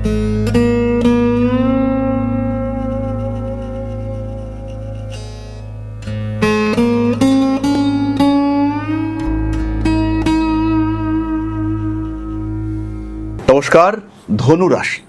নমস্কার। ধনু রাশি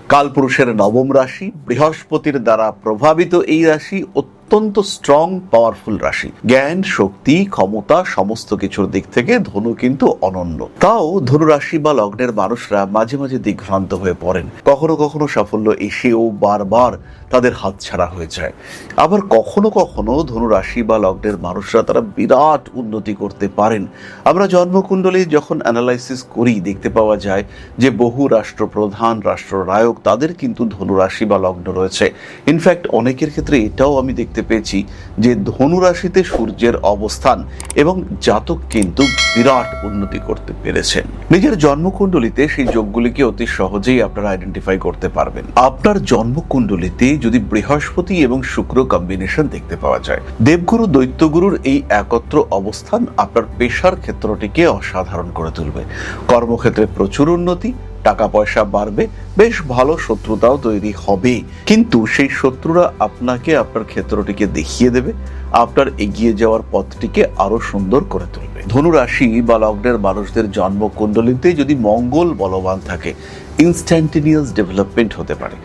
কালপুরুষের নবম রাশি, বৃহস্পতির দ্বারা প্রভাবিত এই রাশি অত্যন্ত স্ট্রং পাওয়ারফুল রাশি। জ্ঞান, শক্তি, ক্ষমতা সমস্ত কিছুর দিক থেকে ধনু কিন্তু অনন্য। তাও ধনু রাশি বা লগ্নের মানুষরা মাঝে মাঝে দিগ্ভ্রান্ত হয়ে পড়েন। কখনো কখনো সাফল্য এসেও বারবার তাদের হাতছাড়া হয়ে যায়। আবার কখনো কখনো ধনু রাশি বা লগ্নের মানুষরা তারা বিরাট উন্নতি করতে পারেন। আমরা জন্মকুণ্ডলী যখন অ্যানালাইসিস করি দেখতে পাওয়া যায় যে বহু রাষ্ট্রপ্রধান, রাষ্ট্রনায়ক তাদের কিন্তু ধনু রাশি বা লগ্ন রয়েছে। ইনফ্যাক্ট অনেকের ক্ষেত্রে এটাও আমি দেখতে পেয়েছি যে ধনু রাশিতে সূর্যের অবস্থান এবং জাতক কিন্তু বিরাট উন্নতি করতে পেরেছেন। নিজের জন্মকুণ্ডলিতে সেই যোগগুলিকে অতি সহজেই আপনারা আইডেন্টিফাই করতে পারবেন। আপনার জন্মকুণ্ডলিতে যদি বৃহস্পতি এবং শুক্র কম্বিনেশন দেখতে পাওয়া যায়, দেবগুরু দৈত্যগুরুর এই একত্র অবস্থান আপনার পেশার ক্ষেত্রটিকে অসাধারণ করে তুলবে। কর্মক্ষেত্রে প্রচুর উন্নতি, টাকা পয়সা বাড়বে, বেশ ভালো শত্রুতাও তৈরি হবে। কিন্তু সেই শত্রুরা আপনাকে আপনার ক্ষেত্রটিকে দেখিয়ে দেবে, আপনার এগিয়ে যাওয়ার পথটিকে আরো সুন্দর করে তুলবে। ধনু রাশি বা লগ্নের মানুষদের জন্মকুণ্ডলিতে যদি মঙ্গল বলবান থাকে, ইনস্ট্যান্টেনিয়াস ডেভেলপমেন্ট হতে পারে।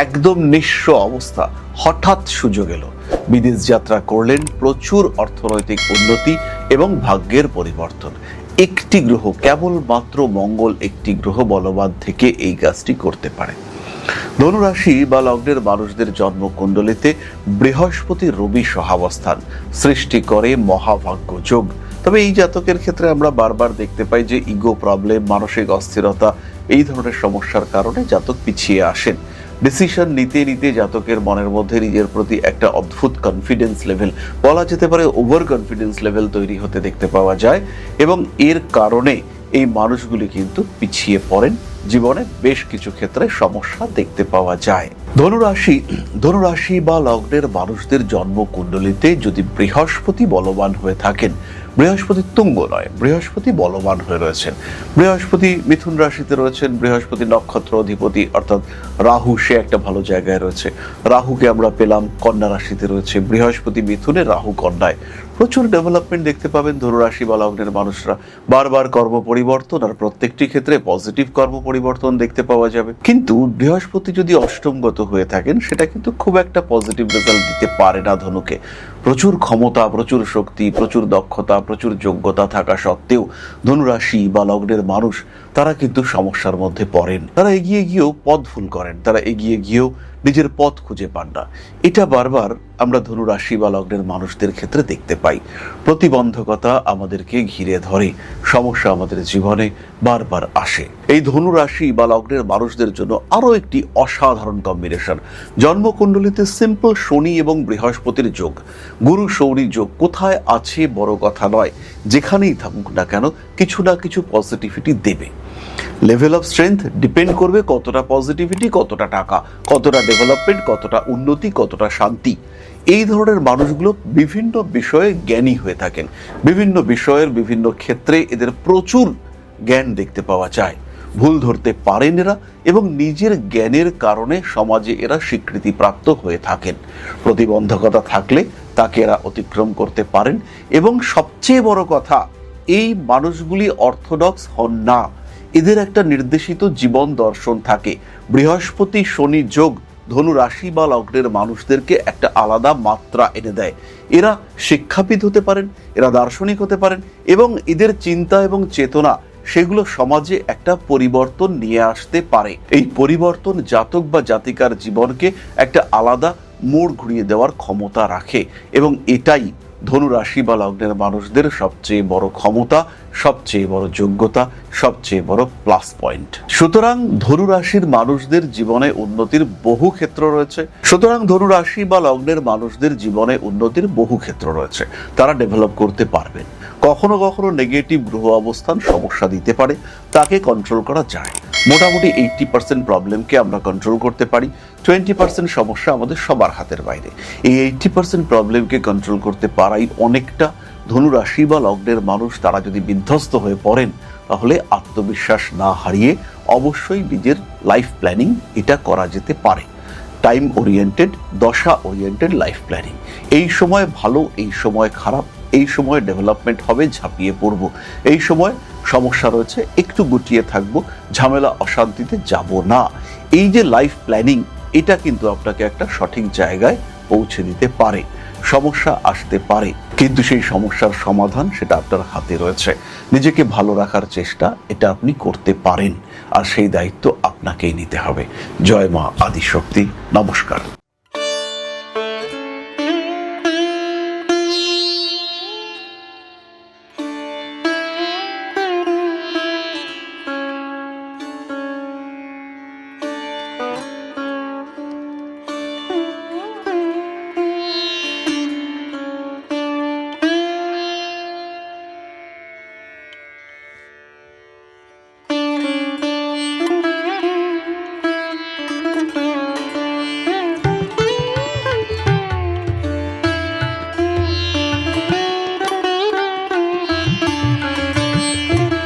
একদম নিঃস্ব অবস্থা, হঠাৎ সুযোগ এলো, বিদেশ যাত্রা করলেন, প্রচুর অর্থনৈতিক উন্নতি এবং ভাগ্যের পরিবর্তন। একটি গ্রহ, কেবলমাত্র মঙ্গল একটি গ্রহ বলবান থেকে এই কাজটি করতে পারে। ধনুরাশি বা লগ্নের মানুষদের জন্মকুণ্ডলিতে বৃহস্পতি রবি সহাবস্থান সৃষ্টি করে মহাভাগ্য যোগ। তবে এই জাতকের ক্ষেত্রে আমরা বারবার দেখতে পাই যে ইগো প্রবলেম, মানসিক অস্থিরতা, এই ধরনের সমস্যার কারণে জাতক পিছিয়ে আসেন। ডিসিশন নিতে নিতে জাতকের মনের মধ্যে নিজের প্রতি একটা অদ্ভুত কনফিডেন্স লেভেল, বলা যেতে পারে ওভার কনফিডেন্স লেভেল তৈরি হতে দেখতে পাওয়া যায় এবং এর কারণে এই মানুষগুলি কিন্তু পিছিয়ে পড়েন। জীবনে বেশ কিছু ক্ষেত্রে সমস্যা দেখতে পাওয়া যায়। ধনুরাশি বা লগ্নের মানুষদের জন্মকুণ্ডলিতে যদি বৃহস্পতি বলবান হয়ে থাকেন, বৃহস্পতি তুঙ্গ নয়, বৃহস্পতি বলবান হয়ে রয়েছেন, বৃহস্পতি মিথুন রাশিতে রয়েছেন, বৃহস্পতি নক্ষত্র অধিপতি অর্থাৎ রাহু, সে একটা ভালো জায়গায় রয়েছে। রাহুকে আমরা পেলাম কন্যা রাশিতে রয়েছে, বৃহস্পতি মিথুনে, রাহু কন্যায়। প্রচুর ডেভেলপমেন্ট দেখতে পাবেন ধনুরাশি বা লগ্নের মানুষরা। বারবার কর্ম পরিবর্তন, আর প্রত্যেকটি ক্ষেত্রে পজিটিভ কর্ম পরিবর্তন দেখতে পাওয়া যাবে। কিন্তু বৃহস্পতি যদি অষ্টমগত হয়ে থাকেন, সেটা কিন্তু খুব একটা পজিটিভ রেজাল্ট দিতে পারে না ধনুকে। প্রচুর ক্ষমতা, প্রচুর শক্তি, প্রচুর দক্ষতা, প্রচুর যোগ্যতা থাকা সত্ত্বেও ধনুরাশি বা লগ্নের মানুষ তারা কিন্তু সমস্যার মধ্যে পড়েন। তারা এগিয়ে গিয়েও পথ ভুল করেন, তারা এগিয়ে গিয়েও নিজের পথ খুঁজে পান না। এটা বারবার আমরা ধনুরাশি বা লগ্নের মানুষদের ক্ষেত্রে দেখতে পাই। প্রতিবন্ধকতা আমাদেরকে ঘিরে ধরে, সমস্যা আমাদের জীবনে বারবার আসে। এই ধনুরাশি বা লগ্নের মানুষদের জন্য আরো একটি অসাধারণ কম্বিনেশন। জন্মকুণ্ডলিতে সিম্পল শনি এবং বৃহস্পতির যোগ, গুরু শৌরি যোগ কোথায় আছে বড় কথা নয়, যেখানেই থাকুক না কেন কিছু না কিছু পজিটিভিটি দেবে। লেভেল অফ স্ট্রেংথ ডিপেন্ড করবে কতটা পজিটিভিটি, কতটা টাকা, কতটা ডেভেলপমেন্ট, কতটা উন্নতি, কতটা শান্তি। এই ধরনের মানুষগুলো বিভিন্ন বিষয়ে জ্ঞানী হয়ে থাকেন। বিভিন্ন বিষয়ের বিভিন্ন ক্ষেত্রে এদের প্রচুর জ্ঞান দেখতে পাওয়া যায়। ভুল ধরতে পারেন এরা এবং নিজের জ্ঞানের কারণে সমাজে এরা স্বীকৃতিপ্রাপ্ত হয়ে থাকেন। প্রতিবন্ধকতা থাকলে তাকে এরা অতিক্রম করতে পারেন এবং সবচেয়ে বড় কথা, এই মানুষগুলি অর্থোডক্স হন না। এদের একটা নির্দেশিত জীবন দর্শন থাকে। বৃহস্পতি শনি যোগ ধনু রাশি বা লগ্নের মানুষদেরকে একটা আলাদা মাত্রা এনে দেয়। এরা শিক্ষাবিদ হতে পারেন, এরা দার্শনিক হতে পারেন এবং এদের চিন্তা এবং চেতনা সেগুলো সমাজে একটা পরিবর্তন নিয়ে আসতে পারে। এই পরিবর্তন জাতক বা জাতিকার জীবনকে একটা আলাদা মোড় ঘুরিয়ে দেওয়ার ক্ষমতা রাখে এবং এটাই ধনুরাশি বা লগ্নের মানুষদের সবচেয়ে বড় ক্ষমতা, সবচেয়ে বড় যোগ্যতা, সবচেয়ে বড় প্লাস পয়েন্ট। সুতরাং ধনুরাশির মানুষদের জীবনে উন্নতির বহু ক্ষেত্র রয়েছে। তারা ডেভেলপ করতে পারবেন। কখনো কখনো নেগেটিভ গ্রহ অবস্থান সমস্যা দিতে পারে, তাকে কন্ট্রোল করা যায়। মোটামুটি 80% প্রবলেমকে আমরা কন্ট্রোল করতে পারি। 20% সমস্যা আমাদের সবার হাতের বাইরে। এই 80% প্রবলেমকে কন্ট্রোল করতে পারাই অনেকটা ধনু রাশি বা লগ্নের মানুষ তারা যদি বিধ্বস্ত হয়ে পড়েন, তাহলে আত্মবিশ্বাস না হারিয়ে অবশ্যই নিজের লাইফ প্ল্যানিং এটা করা যেতে পারে। টাইম ওরিয়েন্টেড, দশা ওরিয়েন্টেড লাইফ প্ল্যানিং। এই সময় ভালো, এই সময় খারাপ, এই সময় ডেভেলপমেন্ট হবে, ঝাঁপিয়ে পড়ব, এই সময় সমস্যা রয়েছে, একটু গুটিয়ে থাকবো, ঝামেলা অশান্তিতে যাব না। এই যে লাইফ প্ল্যানিং, এটা কিন্তু আপনাকে একটা সঠিক জায়গায় পৌঁছে দিতে পারে। সমস্যা আসতে পারে, কিন্তু সেই সমস্যার সমাধান সেটা আপনার হাতে রয়েছে। নিজেকে ভালো রাখার চেষ্টা এটা আপনি করতে পারেন, আর সেই দায়িত্ব আপনাকেই নিতে হবে। জয় মা আদিশক্তি। নমস্কার।